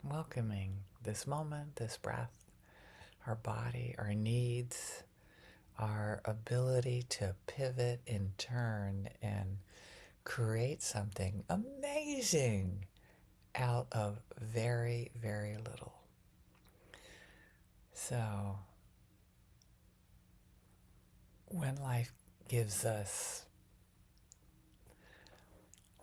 welcoming this moment, this breath, our body, our needs, our ability to pivot and turn and create something amazing out of very, very little. So, when life gives us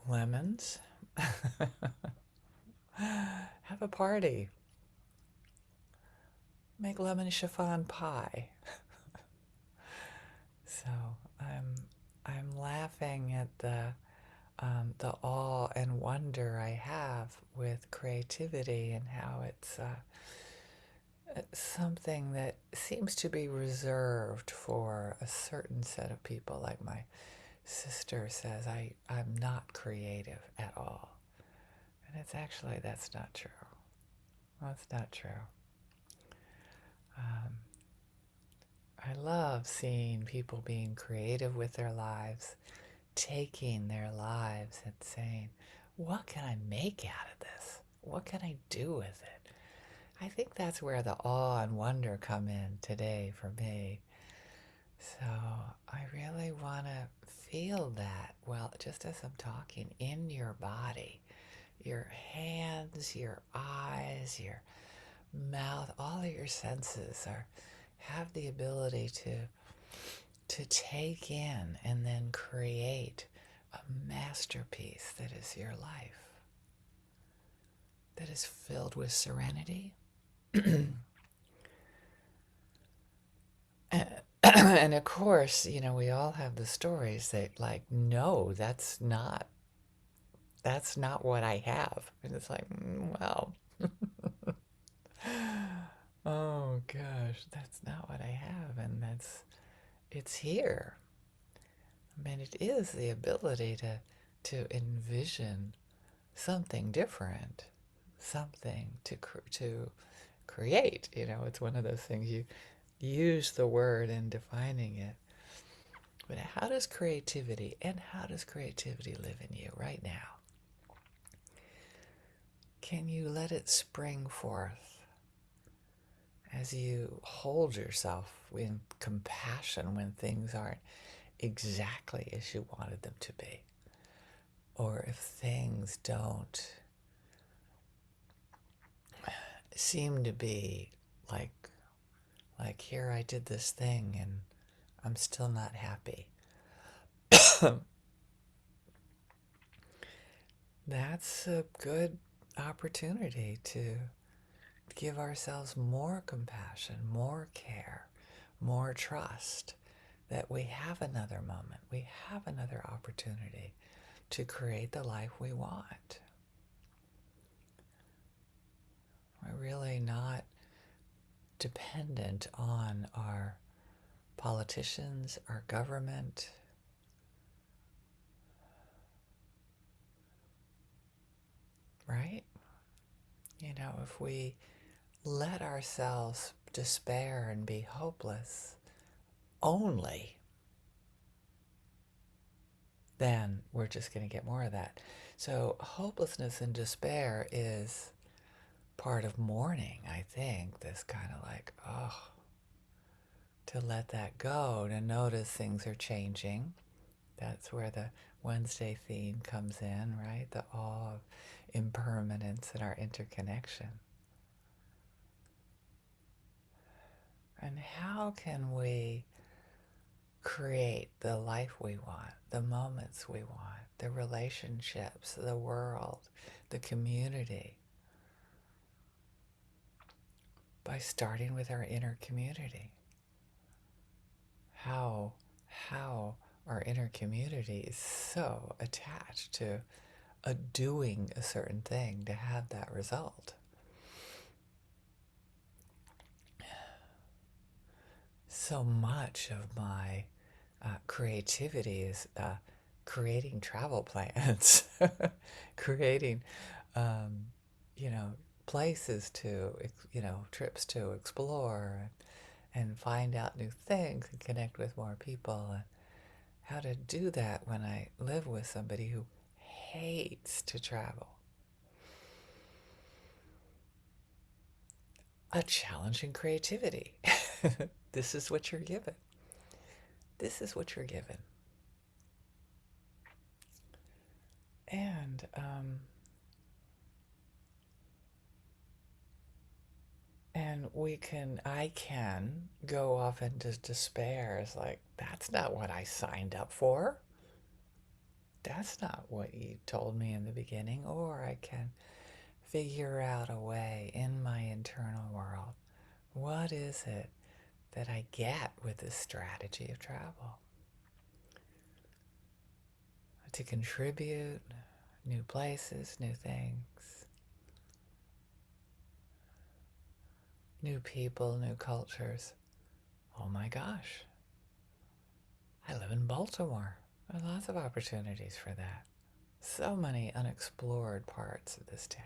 lemons, have a party. Make lemon chiffon pie. So I'm laughing at the awe and wonder I have with creativity and how it's something that seems to be reserved for a certain set of people. Like my sister says, I'm not creative at all. And it's actually, that's not true. That's not true. Um, I love seeing people being creative with their lives, taking their lives and saying, what can I make out of this? What can I do with it? I think that's where the awe and wonder come in today for me. So I really want to feel that, well, just as I'm talking, in your body, your hands, your eyes, your mouth, all of your senses have the ability to take in and then create a masterpiece that is your life, that is filled with serenity. And of course, we all have the stories that like, no, that's not what I have. And it's like, well, oh gosh, that's not what I have. And it's here. I mean, it is the ability to envision something different, something to create. It's one of those things you use the word in defining it. But how does creativity live in you right now? Can you let it spring forth as you hold yourself in compassion when things aren't exactly as you wanted them to be? Or if things don't seem to be like here I did this thing and I'm still not happy. That's a good opportunity to give ourselves more compassion, more care, more trust that we have another moment, we have another opportunity to create the life we want. We're really not dependent on our politicians, our government. Right? If we let ourselves despair and be hopeless only, then we're just going to get more of that. So hopelessness and despair is part of mourning, I think. This kind of like, oh, to let that go, to notice things are changing. That's where the Wednesday theme comes in, right? The awe of impermanence and our interconnection. And how can we create the life we want, the moments we want, the relationships, the world, the community, by starting with our inner community? How our inner community is so attached to doing a certain thing to have that result. So much of my creativity is creating travel plans, creating, um, places to, trips to explore and find out new things and connect with more people. And how to do that when I live with somebody who hates to travel. a challenging creativity. This is what you're given. This is what you're given. And I can go off into despair. It's like, that's not what I signed up for. That's not what you told me in the beginning. Or I can figure out a way in my internal world. What is it that I get with this strategy of travel? To contribute new places, new things, new people, new cultures. Oh my gosh, I live in Baltimore. There are lots of opportunities for that. So many unexplored parts of this town.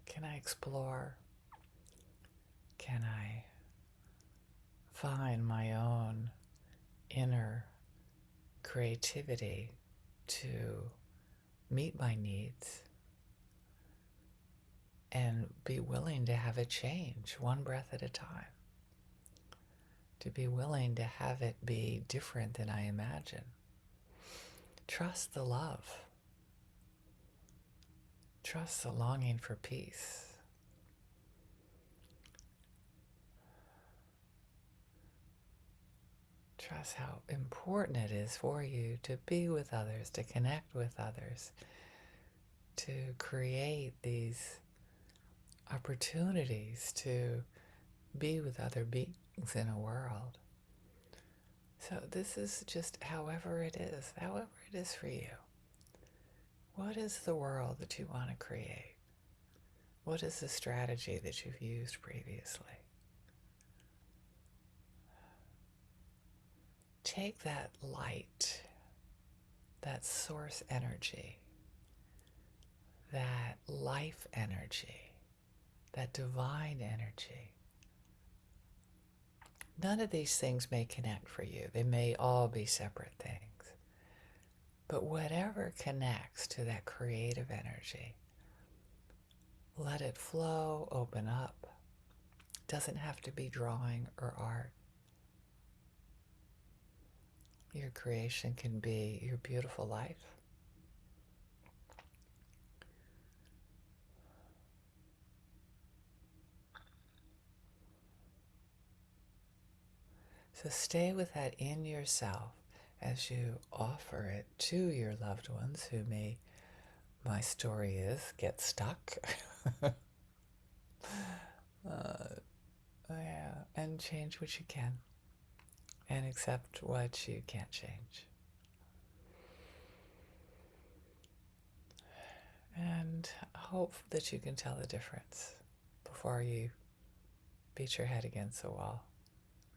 Can I explore? Can I find my own inner creativity to meet my needs and be willing to have it change one breath at a time? To be willing to have it be different than I imagine. Trust the love. Trust the longing for peace. Trust how important it is for you to be with others, to connect with others, to create these opportunities to be with other beings in a world. So this is just however it is for you. What is the world that you want to create? What is the strategy that you've used previously? Take that light, that source energy, that life energy, that divine energy. None of these things may connect for you. They may all be separate things. But whatever connects to that creative energy, let it flow, open up. It doesn't have to be drawing or art. Your creation can be your beautiful life. So stay with that in yourself as you offer it to your loved ones who may, my story is, get stuck. Yeah, and change what you can and accept what you can't change. And hope that you can tell the difference before you beat your head against the wall,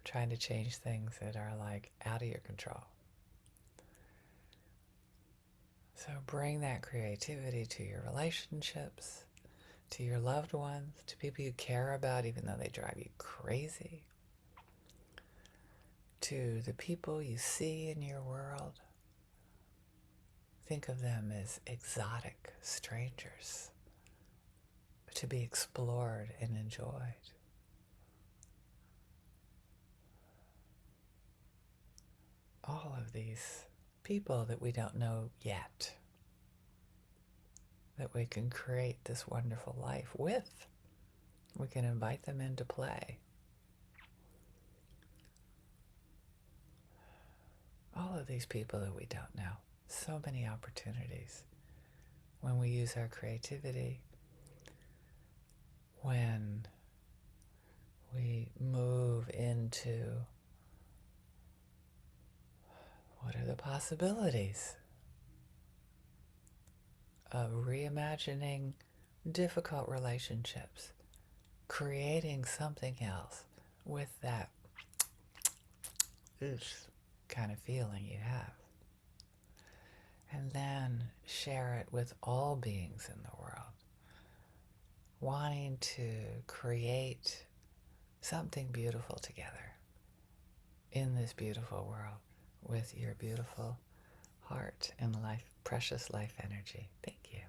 trying to change things that are like out of your control. So bring that creativity to your relationships, to your loved ones, to people you care about even though they drive you crazy, to the people you see in your world. Think of them as exotic strangers to be explored and enjoyed. All of these people that we don't know yet, that we can create this wonderful life with. We can invite them into play. All of these people that we don't know. So many opportunities when we use our creativity, when we move into what are the possibilities of reimagining difficult relationships, creating something else with that kind of feeling you have. And then share it with all beings in the world, wanting to create something beautiful together in this beautiful world with your beautiful heart and life, precious life energy. Thank you.